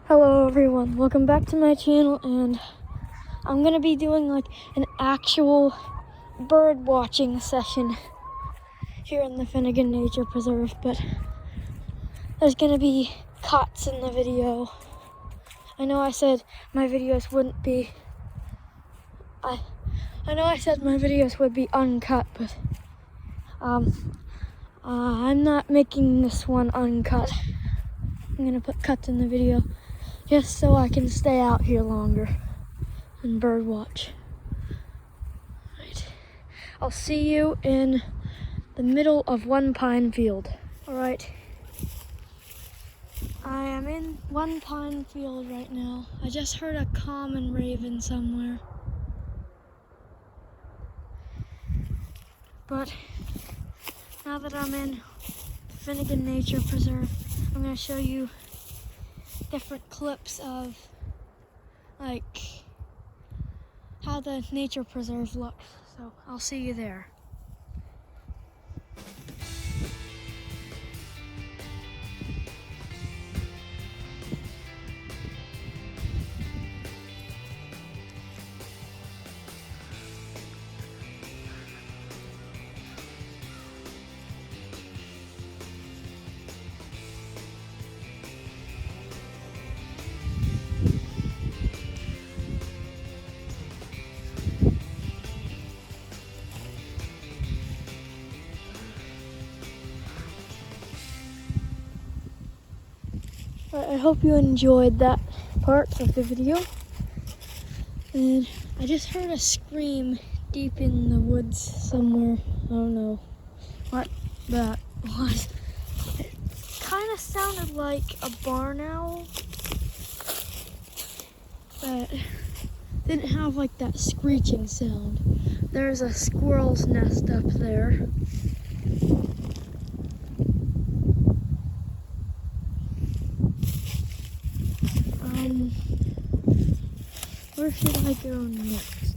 Hello everyone, welcome back to my channel, and I'm gonna be doing like an actual bird watching session here in the Finnegan Nature Preserve, but there's gonna be cuts in the video. I know I said my videos wouldn't be, I know I said my videos would be uncut, but I'm not making this one uncut. I'm gonna put cuts in the video just so I can stay out here longer and bird watch. Right. I'll see you in the middle of One Pine Field. All right. I am in One Pine Field right now. I just heard a common raven somewhere. But now that I'm in Finnegan Nature Preserve, I'm gonna show you different clips of like how the nature preserve looks. So I'll see you there. I hope you enjoyed that part of the video. And I just heard a scream deep in the woods somewhere. I don't know what that was. It kind of sounded like a barn owl, but didn't have like that screeching sound. There's a squirrel's nest up there. Where should I go next?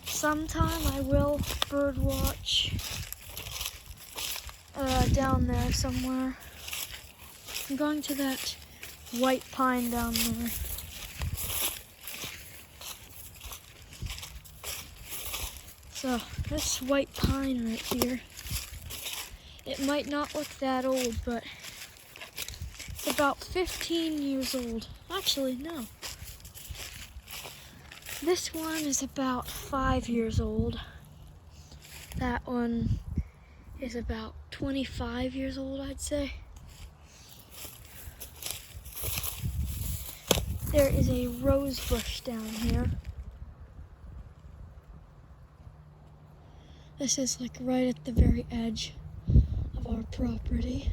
Sometime I will bird watch down there somewhere. I'm going to that white pine down there. So this white pine right here, it might not look that old, but it's about 15 years old. Actually, no. This one is about 5 years old. That one is about 25 years old, I'd say. There is a rose bush down here. This is like right at the very edge of our property.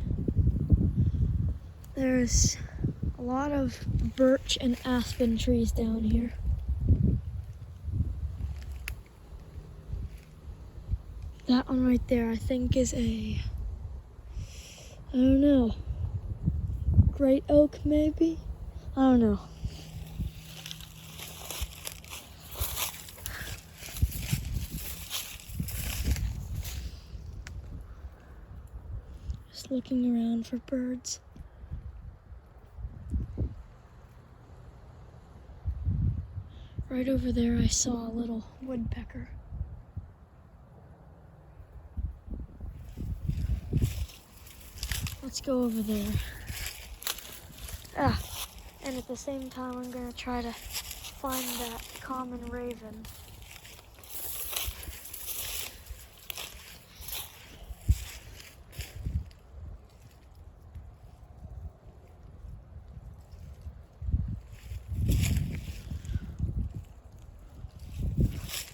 There's a lot of birch and aspen trees down here. That one right there, I think, is I don't know, great oak maybe? I don't know. Just looking around for birds. Right over there I saw a little woodpecker. Let's go over there. And at the same time I'm gonna try to find that common raven.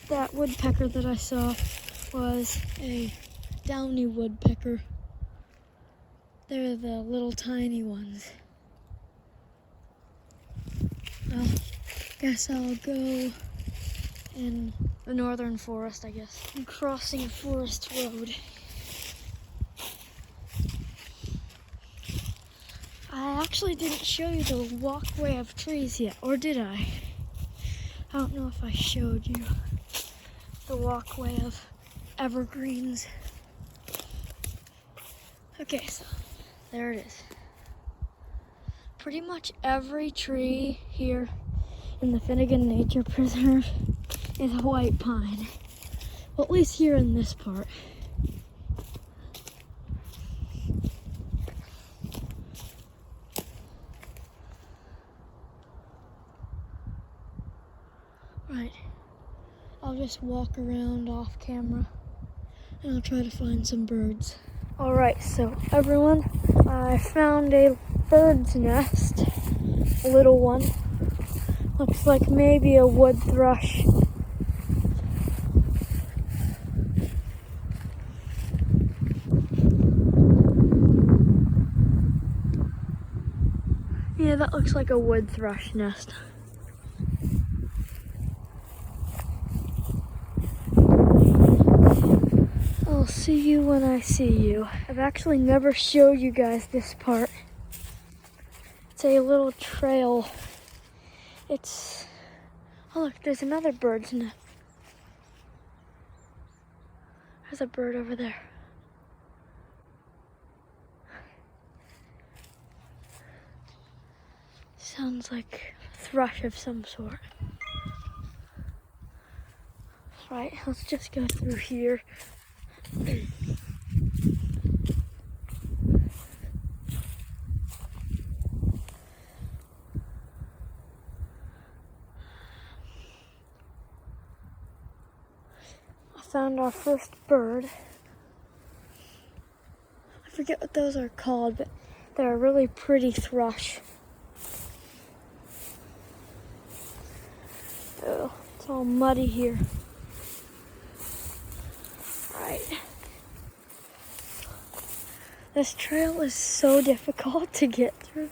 That woodpecker that I saw was a downy woodpecker. They're the little tiny ones. Well, guess I'll go in the northern forest, I guess. I'm crossing Forest Road. I actually didn't show you the walkway of trees yet, or did I? I don't know if I showed you the walkway of evergreens. Okay, so there it is. Pretty much every tree here in the Finnegan Nature Preserve is a white pine. Well, at least here in this part. Right, I'll just walk around off camera and I'll try to find some birds. All right, so everyone, I found a bird's nest, a little one. Looks like maybe a wood thrush. Yeah, that looks like a wood thrush nest. I'll see you when I see you. I've actually never showed you guys this part. It's a little trail. Oh look, there's another bird's nest. There's a bird over there. Sounds like a thrush of some sort. Right, let's just go through here. I found our first bird. I forget what those are called, but they're a really pretty thrush. Oh, it's all muddy here. Right. This trail is so difficult to get through.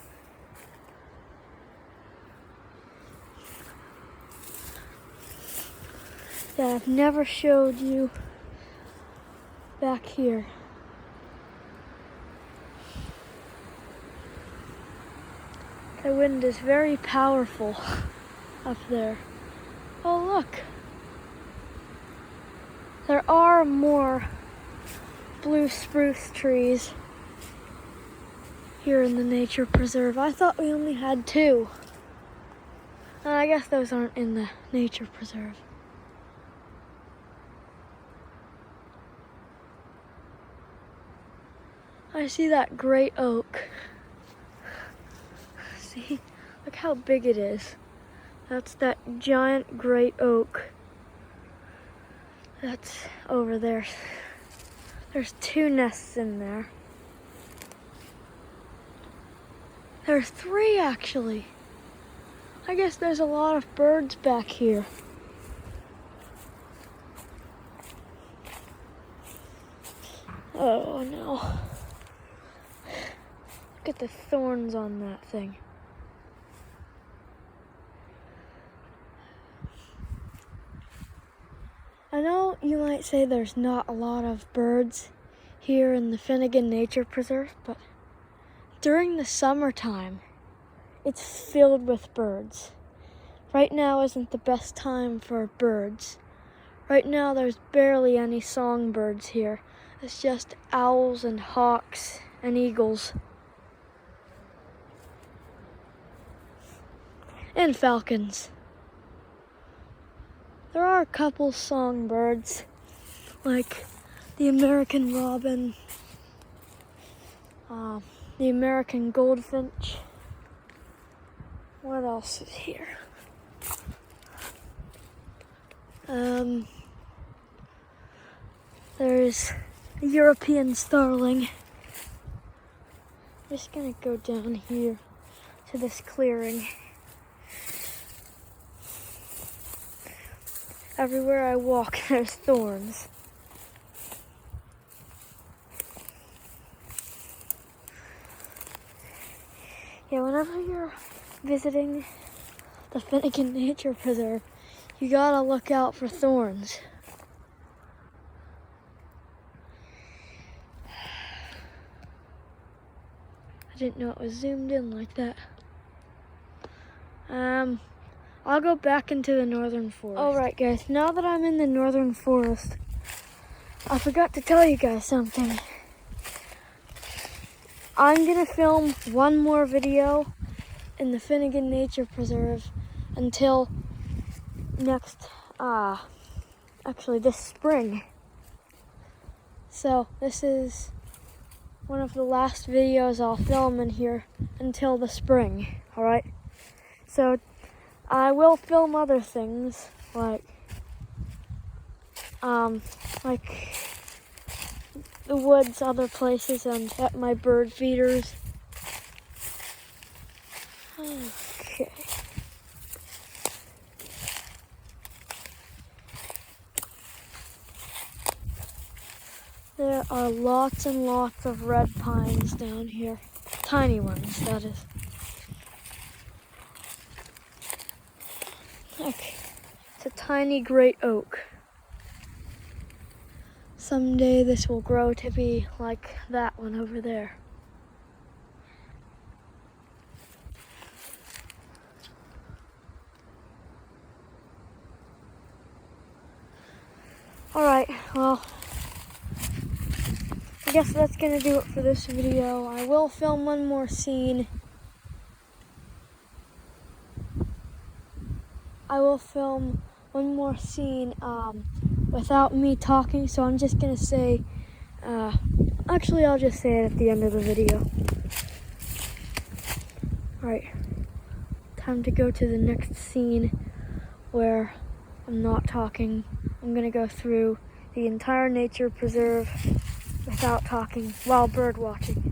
Yeah, I've never showed you back here. The wind is very powerful up there. Oh, look. There are more blue spruce trees here in the nature preserve. I thought we only had 2. And I guess those aren't in the nature preserve. I see that great oak. See? Look how big it is. That's that giant great oak. That's over there. There's 2 nests in there. There's 3 actually. I guess there's a lot of birds back here. Oh no. Look at the thorns on that thing. I know you might say there's not a lot of birds here in the Finnegan Nature Preserve, but during the summertime, it's filled with birds. Right now isn't the best time for birds. Right now there's barely any songbirds here. It's just owls and hawks and eagles. And falcons. There are a couple songbirds, like the American robin, the American goldfinch. What else is here? There's a European starling. I'm just gonna go down here to this clearing. Everywhere I walk, there's thorns. Yeah, whenever you're visiting the Finnegan Nature Preserve, you gotta look out for thorns. I didn't know it was zoomed in like that. I'll go back into the northern forest. Alright guys, now that I'm in the northern forest, I forgot to tell you guys something. I'm gonna film one more video in the Finnegan Nature Preserve until next, actually this spring. So this is one of the last videos I'll film in here until the spring, alright? So I will film other things like the woods, other places, and at my bird feeders. Okay. There are lots and lots of red pines down here. Tiny ones, that is. Okay. It's a tiny great oak. Someday this will grow to be like that one over there. Alright, well, I guess that's gonna do it for this video. I will film one more scene. Without me talking, so I'm just gonna say, actually I'll just say it at the end of the video. Alright, time to go to the next scene where I'm not talking. I'm gonna go through the entire nature preserve without talking while bird watching.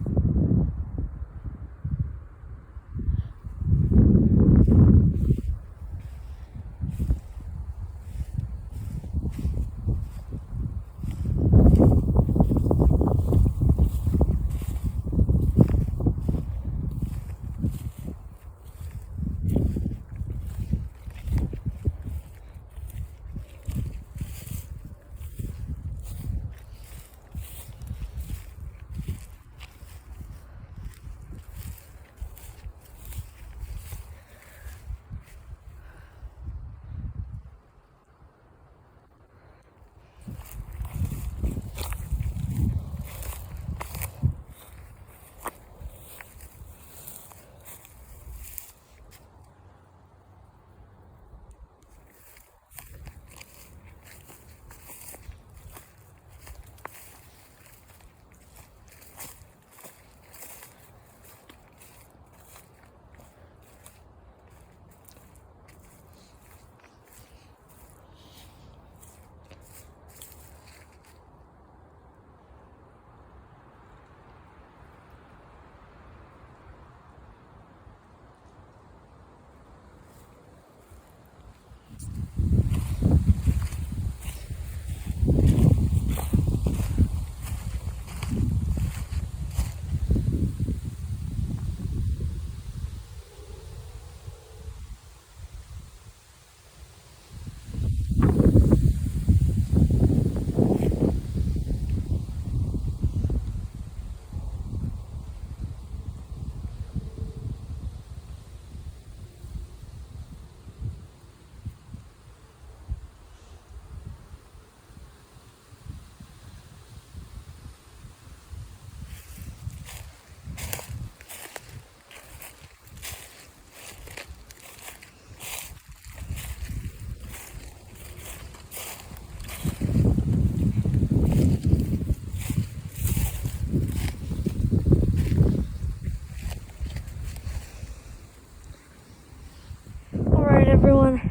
Everyone,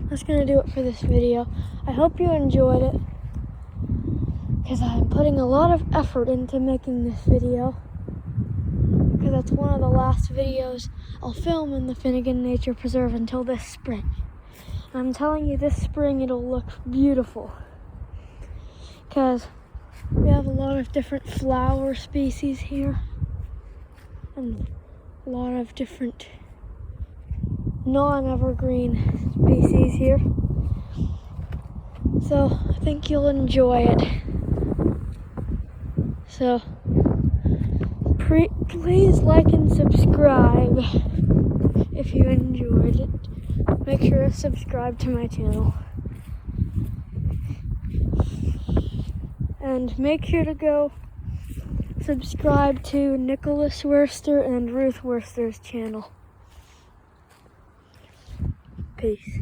that's gonna do it for this video. I hope you enjoyed it, because I'm putting a lot of effort into making this video, because that's one of the last videos I'll film in the Finnegan Nature Preserve until this spring. And I'm telling you, this spring it'll look beautiful, because we have a lot of different flower species here and a lot of different non-evergreen species here. So I think you'll enjoy it. So please like and subscribe if you enjoyed it. Make sure to subscribe to my channel. And make sure to go subscribe to Nicholas Worster and Ruth Worster's channel. Peace.